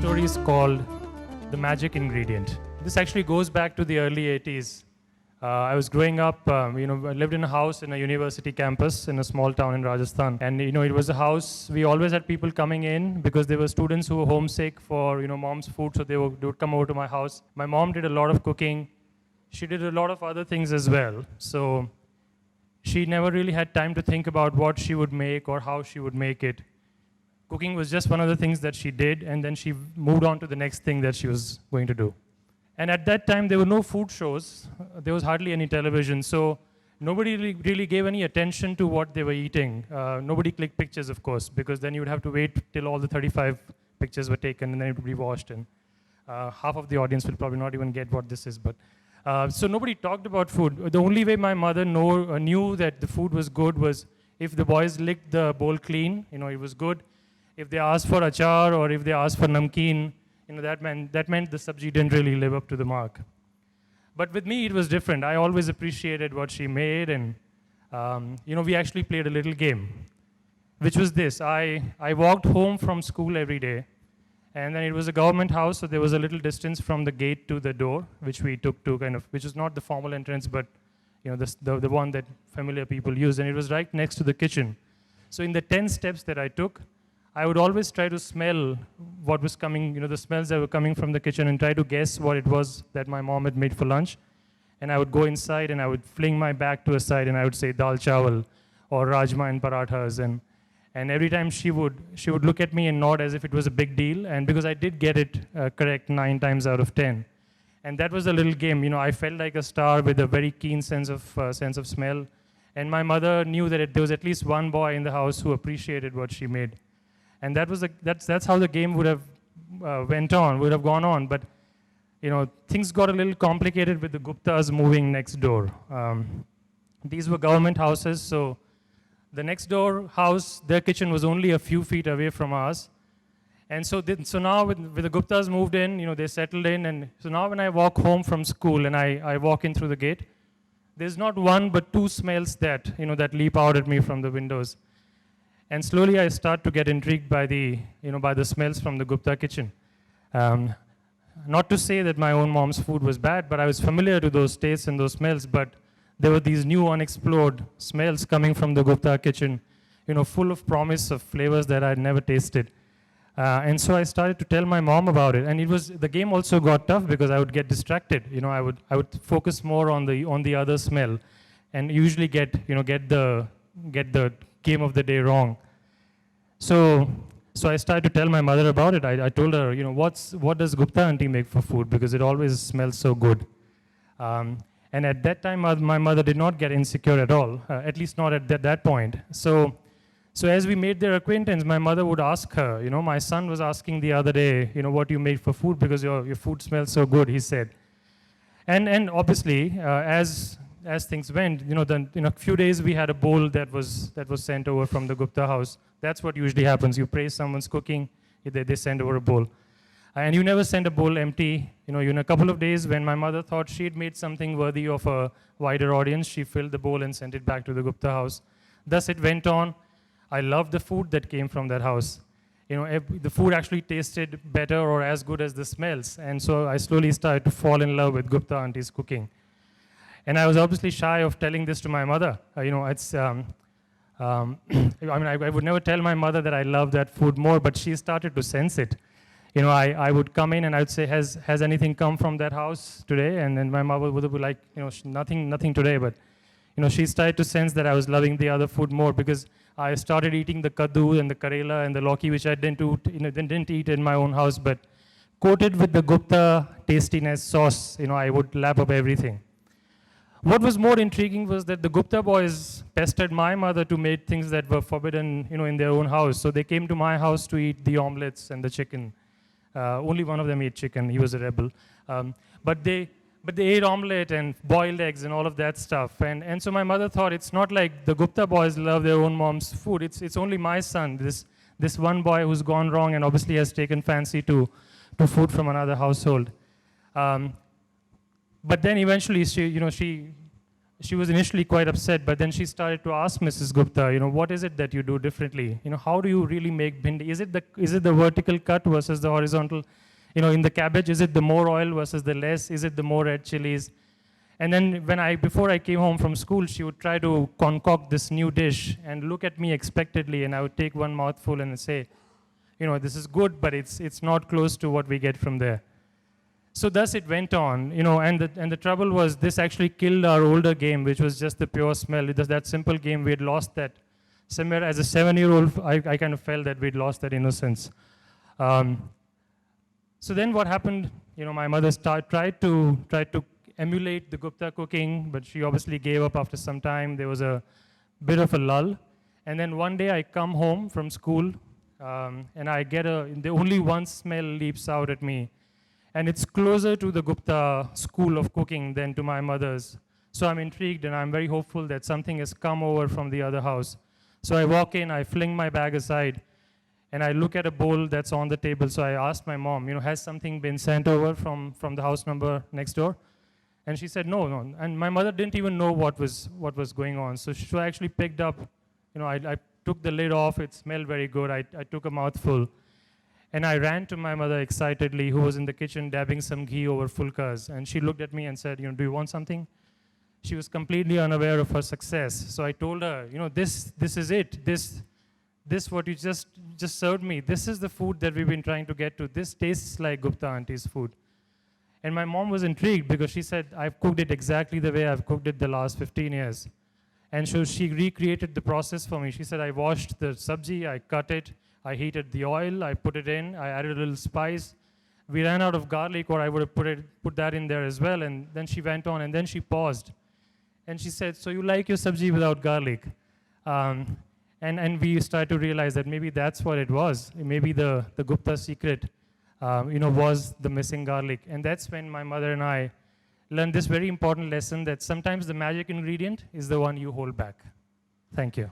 story is called The Magic Ingredient. This actually goes back to the early 80s. I was growing up, I lived in a house in a university campus in a small town in Rajasthan. And, it was a house, we always had people coming in because there were students who were homesick for, mom's food, so they would come over to my house. My mom did a lot of cooking. She did a lot of other things as well. So she never really had time to think about what she would make or how she would make it. Cooking was just one of the things that she did, and then she moved on to the next thing that she was going to do. And at that time, there were no food shows. There was hardly any television, so nobody really gave any attention to what they were eating. Nobody clicked pictures, of course, because then you would have to wait till all the 35 pictures were taken, and then it would be washed, and half of the audience will probably not even get what this is. But so nobody talked about food. The only way my mother knew that the food was good was if the boys licked the bowl clean, it was good. If they asked for achar or if they asked for namkeen, that meant the sabji didn't really live up to the mark. But with me, it was different. I always appreciated what she made, and we actually played a little game, which was this. I walked home from school every day, and then it was a government house, so there was a little distance from the gate to the door, which we took to which was not the formal entrance, but the one that familiar people use, and it was right next to the kitchen. So in the 10 steps that I took, I would always try to smell what was coming, the smells that were coming from the kitchen, and try to guess what it was that my mom had made for lunch. And I would go inside and I would fling my back to a side and I would say dal chawal or rajma and parathas. And every time she would look at me and nod as if it was a big deal. And because I did get it correct 9 times out of 10. And that was a little game. I felt like a star with a very keen sense of smell. And my mother knew that there was at least one boy in the house who appreciated what she made. And that's how the game would have gone on. But things got a little complicated with the Guptas moving next door. These were government houses, so the next door house, their kitchen was only a few feet away from ours. And so now with the Guptas moved in, they settled in, and so now when I walk home from school and I walk in through the gate, there's not one but 2 smells that leap out at me from the windows. And slowly I start to get intrigued by the smells from the Gupta kitchen. Not to say that my own mom's food was bad, but I was familiar to those tastes and those smells, but there were these new unexplored smells coming from the Gupta kitchen, full of promise of flavors that I'd never tasted. And so I started to tell my mom about it. And the game also got tough because I would get distracted. I would focus more on the other smell and usually get the game of the day wrong. So I started to tell my mother about it. I told her, what does Gupta auntie make for food? Because it always smells so good. And at that time, my mother did not get insecure at all, at least not at that point. So as we made their acquaintance, my mother would ask her, my son was asking the other day, what you made for food because your food smells so good, he said. And obviously, as things went, then in a few days we had a bowl that was sent over from the Gupta house. That's what usually happens. You praise someone's cooking, they send over a bowl. And you never send a bowl empty. In a couple of days, when my mother thought she had made something worthy of a wider audience, she filled the bowl and sent it back to the Gupta house. Thus it went on. I loved the food that came from that house. The food actually tasted better or as good as the smells. And so I slowly started to fall in love with Gupta auntie's cooking. And I was obviously shy of telling this to my mother. I would never tell my mother that I love that food more, but she started to sense it. I would come in and I would say, has anything come from that house today? And then my mother would be like, nothing today. But, she started to sense that I was loving the other food more because I started eating the kaddu and the karela and the lauki, which I didn't eat in my own house, but coated with the Gupta tastiness sauce, I would lap up everything. What was more intriguing was that the Gupta boys pestered my mother to make things that were forbidden, in their own house. So they came to my house to eat the omelets and the chicken. Only one of them ate chicken. He was a rebel. But they ate omelet and boiled eggs and all of that stuff. And so my mother thought it's not like the Gupta boys love their own mom's food. It's only my son, this one boy who's gone wrong and obviously has taken fancy to food from another household. But then eventually she she was initially quite upset, but then she started to ask Mrs. Gupta, what is it that you do differently? How do you really make bhindi? Is it the vertical cut versus the horizontal? In the cabbage, is it the more oil versus the less? Is it the more red chilies? And then before I came home from school, she would try to concoct this new dish and look at me expectantly, and I would take one mouthful and say, this is good, but it's not close to what we get from there. So thus it went on, and the trouble was this actually killed our older game, which was just the pure smell. It was that simple game. We had lost that. Somewhere as a 7-year-old, I kind of felt that we'd lost that innocence. So then what happened, my mother tried to emulate the Gupta cooking, but she obviously gave up after some time. There was a bit of a lull. And then one day I come home from school, and I get the only one smell leaps out at me. And it's closer to the Gupta school of cooking than to my mother's. So I'm intrigued, and I'm very hopeful that something has come over from the other house. So I walk in, I fling my bag aside, and I look at a bowl that's on the table. So I asked my mom, has something been sent over from the house number next door? And she said, no. And my mother didn't even know what was going on. So she actually picked up, I took the lid off. It smelled very good. I took a mouthful. And I ran to my mother excitedly, who was in the kitchen dabbing some ghee over fulkas. And she looked at me and said, do you want something? She was completely unaware of her success. So I told her, this is it. This what you just served me. This is the food that we've been trying to get to. This tastes like Gupta auntie's food. And my mom was intrigued because she said, I've cooked it exactly the way I've cooked it the last 15 years. And so she recreated the process for me. She said, I washed the sabji, I cut it, I heated the oil, I put it in, I added a little spice. We ran out of garlic, or I would have put that in there as well. And then she went on, and then she paused. And she said, so you like your sabji without garlic? And we started to realize that maybe that's what it was. Maybe the Gupta secret, was the missing garlic. And that's when my mother and I learned this very important lesson that sometimes the magic ingredient is the one you hold back. Thank you.